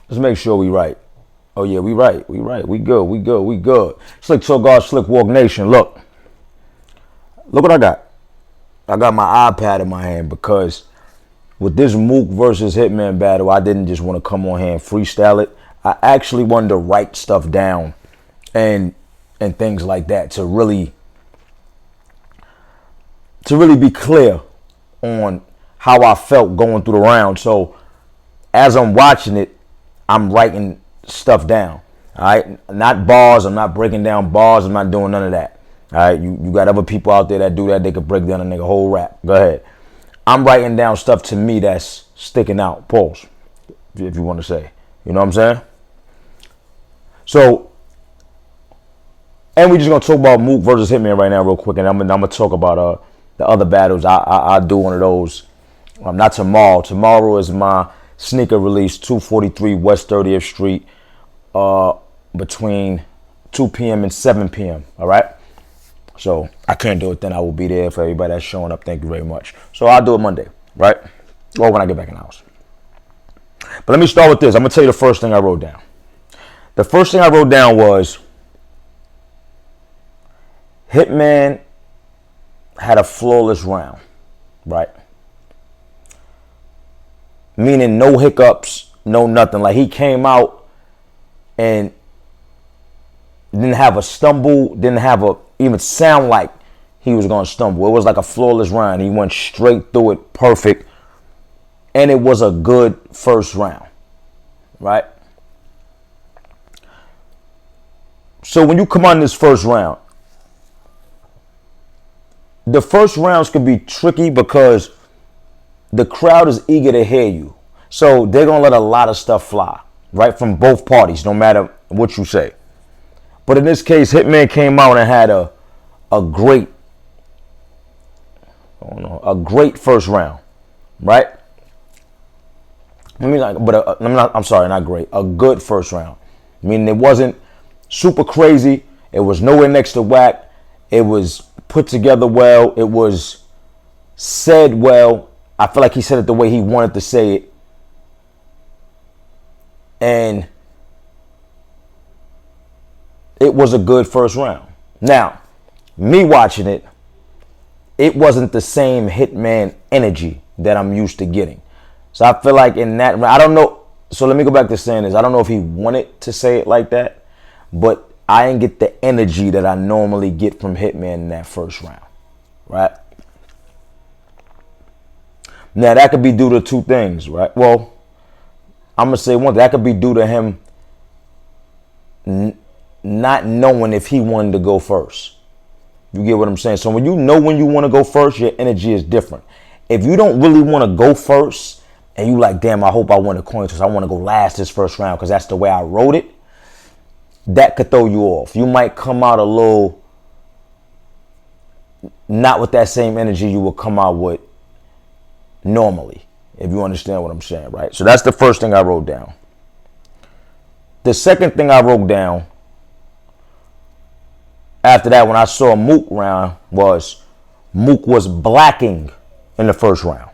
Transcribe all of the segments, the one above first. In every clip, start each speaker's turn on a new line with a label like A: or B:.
A: Let's make sure we right. Oh yeah, we right. We right. We good. We good. We good. Slick Talk God, Slick Walk Nation. Look what I got. I got my iPad in my hand because with this Mook versus Hitman battle, I didn't just want to come on here and freestyle it. I actually wanted to write stuff down and things like that to really be clear on how I felt going through the round. So as I'm watching it, I'm writing stuff down. All right, not bars. I'm not breaking down bars. I'm not doing none of that. All right, you got other people out there that do that. They could break down a nigga whole rap. Go ahead. I'm writing down stuff to me that's sticking out. Pause, if you want to say. You know what I'm saying? So, and we just gonna talk about Mook versus Hitman right now, real quick, and I'm gonna talk about the other battles. I do one of those. Not tomorrow. Tomorrow is my sneaker release, 243 West 30th Street, between 2 p.m. and 7 p.m. All right. So I couldn't do it then. I will be there for everybody that's showing up. Thank you very much. So I'll do it Monday, right? Or when I get back in the house. But let me start with this. I'm going to tell you the first thing I wrote down. The first thing I wrote down was Hitman had a flawless round, right? Meaning no hiccups, no nothing. Like he came out and didn't have a stumble, didn't have a even sound like he was going to stumble. It was like a flawless round. He went straight through it, perfect. And it was a good first round, right? So when you come on this first round, the first rounds can be tricky because the crowd is eager to hear you. So they're going to let a lot of stuff fly, right? From both parties, no matter what you say. But in this case, Hitman came out and had a great first round, right? I'm sorry, not great. A good first round. Meaning it wasn't super crazy. It was nowhere next to whack. It was put together well. It was said well. I feel like he said it the way he wanted to say it. And it was a good first round. Now, me watching it, it wasn't the same Hitman energy that I'm used to getting. So I feel like in that, I don't know. So let me go back to saying this. I don't know if he wanted to say it like that, but I didn't get the energy that I normally get from Hitman in that first round, right? Now that could be due to two things, right? Well, I'm gonna say one thing. That could be due to him not knowing if he wanted to go first. You get what I'm saying? So when you know when you want to go first, your energy is different. If you don't really want to go first and you like, damn, I hope I win a coin toss, I want to go last this first round because that's the way I wrote it, that could throw you off. You might come out a little not with that same energy you will come out with normally, if you understand what I'm saying, right? So that's the first thing I wrote down. The second thing I wrote down after that, when I saw Mook round, was Mook was blacking in the first round.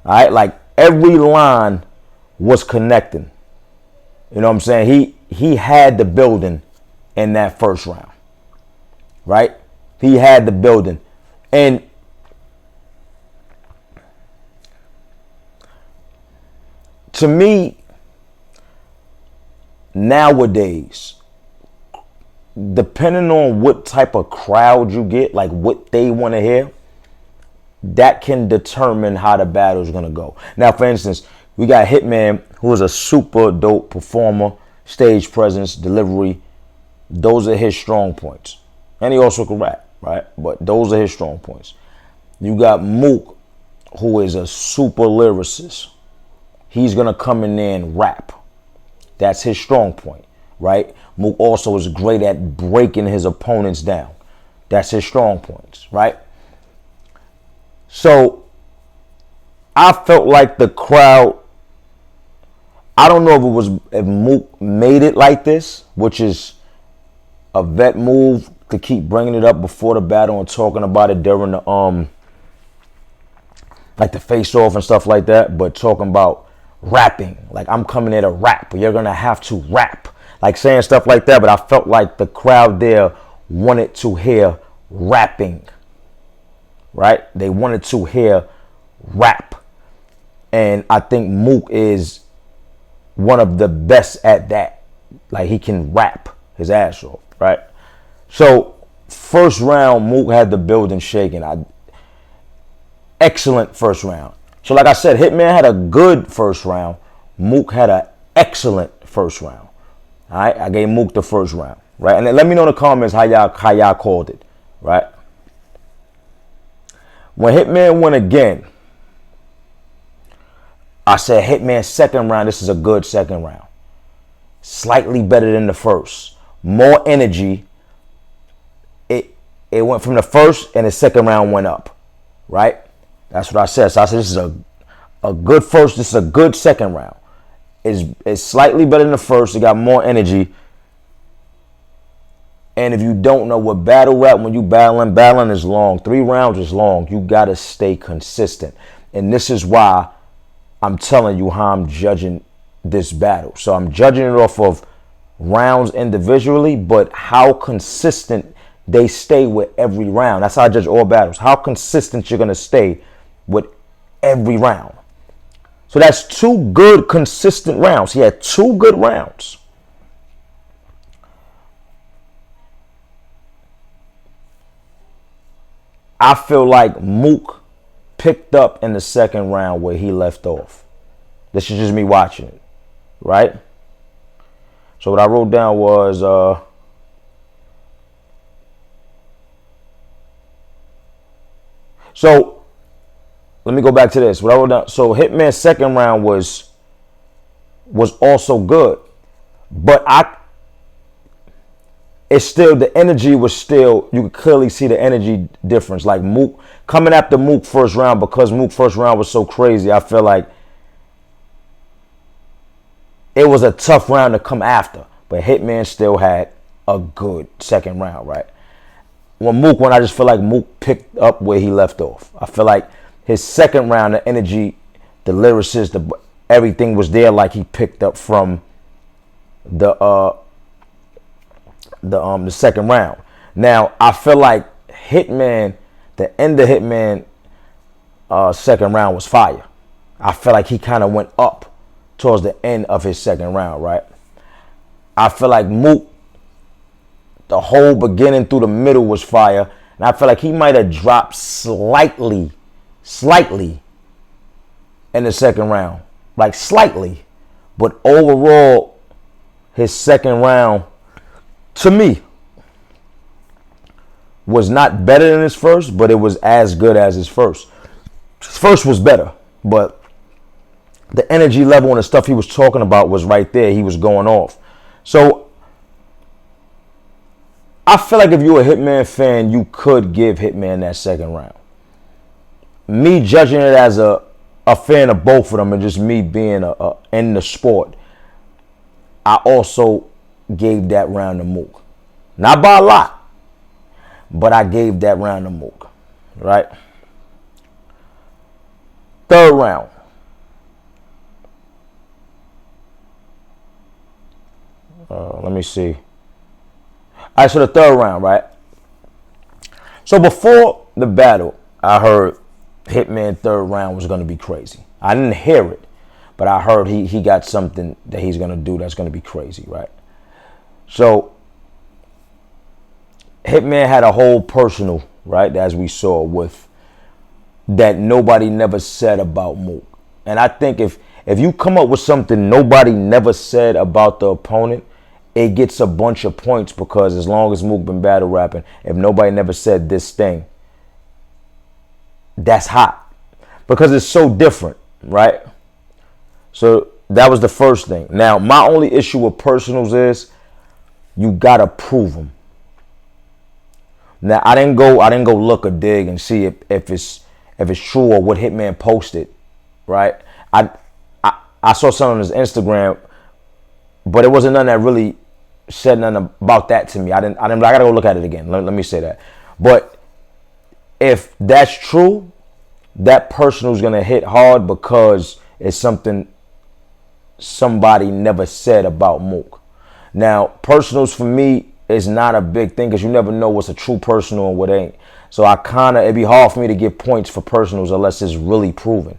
A: All right, like every line was connecting. You know what I'm saying? He had the building in that first round, right? He had the building. And to me, nowadays, depending on what type of crowd you get, like what they want to hear, that can determine how the battle is going to go. Now, for instance, we got Hitman, who is a super dope performer, stage presence, delivery. Those are his strong points. And he also can rap, right? But those are his strong points. You got Mook, who is a super lyricist. He's going to come in there and rap. That's his strong point, right? Mook also is great at breaking his opponents down. That's his strong points, right? So I felt like the crowd, I don't know if Mook made it like this, which is a vet move to keep bringing it up before the battle and talking about it during the like the face off and stuff like that, but talking about rapping. Like, I'm coming here to rap. You're going to have to rap. Like, saying stuff like that. But I felt like the crowd there wanted to hear rapping. Right? They wanted to hear rap. And I think Mook is one of the best at that. Like, he can rap his ass off. Right? So, first round, Mook had the building shaking. Excellent first round. So like I said, Hitman had a good first round. Mook had an excellent first round. All right, I gave Mook the first round, right? And then let me know in the comments how y'all called it, right? When Hitman went again, I said Hitman second round. This is a good second round. Slightly better than the first. More energy. It went from the first and the second round went up, right? That's what I said. So I said this is a good first. This is a good second round. It's slightly better than the first. It got more energy. And if you don't know what battle rap, when you battling is long. 3 rounds is long. You got to stay consistent. And this is why I'm telling you how I'm judging this battle. So I'm judging it off of rounds individually, but how consistent they stay with every round. That's how I judge all battles. How consistent you're going to stay with every round. So that's 2 good, consistent rounds. He had 2 good rounds. I feel like Mook picked up in the second round where he left off. This is just me watching it, right? So what I wrote down was so let me go back to this. What I wrote down. So Hitman's second round was also good, but it's still, the energy was still, you could clearly see the energy difference. Like Mook coming after Mook first round, because Mook first round was so crazy. I feel like it was a tough round to come after, but Hitman still had a good second round, right? When Mook won, I just feel like Mook picked up where he left off. I feel like his second round, the energy, the lyricist, everything was there, like he picked up from the second round. Now, I feel like Hitman, the end of Hitman second round was fire. I feel like he kind of went up towards the end of his second round, right? I feel like Mook, the whole beginning through the middle was fire. And I feel like he might have dropped slightly in the second round. Like slightly. But overall, his second round, to me, was not better than his first, but it was as good as his first. His first was better, but the energy level and the stuff he was talking about was right there. He was going off. So I feel like if you're a Hitman fan, you could give Hitman that second round. Me judging it as a fan of both of them, and just me being in the sport, I also gave that round to Mook. Not by a lot, but I gave that round to Mook, right? Third round. Let me see. All right, so the third round, right? So before the battle, I heard Hitman third round was going to be crazy. I didn't hear it, but I heard he got something that he's going to do that's going to be crazy, right? So Hitman had a whole personal, right, as we saw, with that nobody never said about Mook. And I think if you come up with something nobody never said about the opponent, it gets a bunch of points, because as long as Mook been battle rapping, if nobody never said this thing, that's hot, because it's so different, right? So that was the first thing. Now, my only issue with personals is you gotta prove them. Now, I didn't go look or dig and see if it's true or what Hitman posted, right? I saw something on his Instagram, but it wasn't nothing that really said nothing about that to me. I gotta go look at it again. Let me say that. But if that's true, that personal is gonna hit hard, because it's something somebody never said about Mook. Now, personals for me is not a big thing because you never know what's a true personal and what ain't. So it'd be hard for me to give points for personals unless it's really proven,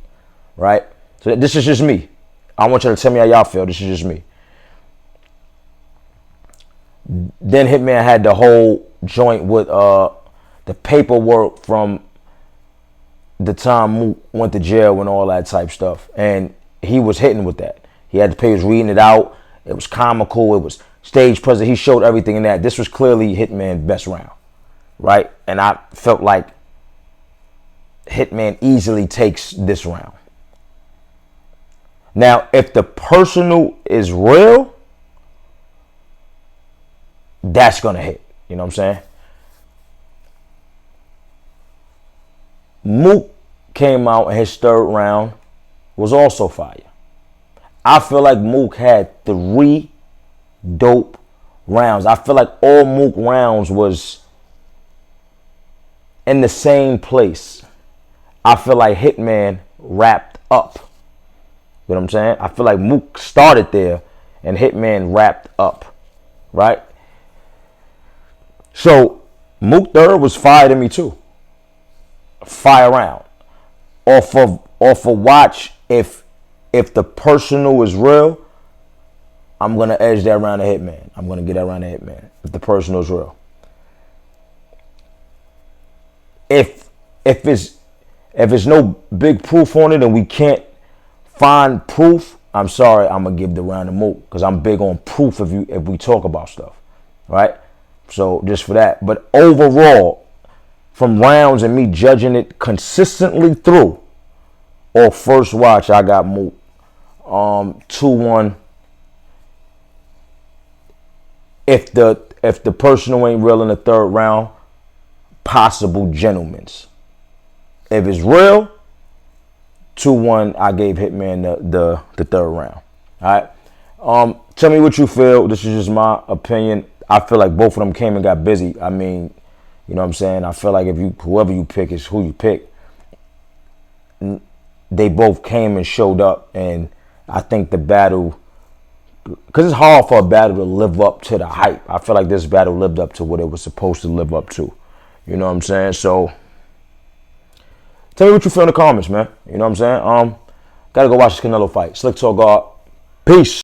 A: right? So this is just me. I want you to tell me how y'all feel. This is just me. Then Hitman had the whole joint with the paperwork from the time Mook went to jail and all that type stuff. And he was hitting with that. He had the papers, reading it out. It was comical. It was stage present. He showed everything in that. This was clearly Hitman's best round, right? And I felt like Hitman easily takes this round. Now, if the personal is real, that's going to hit. You know what I'm saying? Mook came out in his third round, was also fire. I feel like Mook had 3 dope rounds. I feel like all Mook rounds was in the same place. I feel like Hitman wrapped up. You know what I'm saying? I feel like Mook started there and Hitman wrapped up, right? So Mook third was fire to me too. Fire round. Off of watch, if the personal is real, I'm gonna edge that round to Hitman. I'm gonna get that round to Hitman if the personal is real. If it's no big proof on it and we can't find proof, I'm sorry, I'm gonna give the round to Mook because I'm big on proof if we talk about stuff, right? So just for that. But overall, from rounds and me judging it consistently through, or first watch, I got Mook 2-1. If the personal ain't real in the third round, possible gentlemen's. If it's real, 2-1, I gave Hitman the third round. All right. Tell me what you feel. This is just my opinion. I feel like both of them came and got busy. I mean, you know what I'm saying? I feel like whoever you pick is who you pick. They both came and showed up, and I think the battle, because it's hard for a battle to live up to the hype. I feel like this battle lived up to what it was supposed to live up to. You know what I'm saying? So tell me what you feel in the comments, man. You know what I'm saying? Gotta go watch this Canelo fight. Slick Talk God. Peace.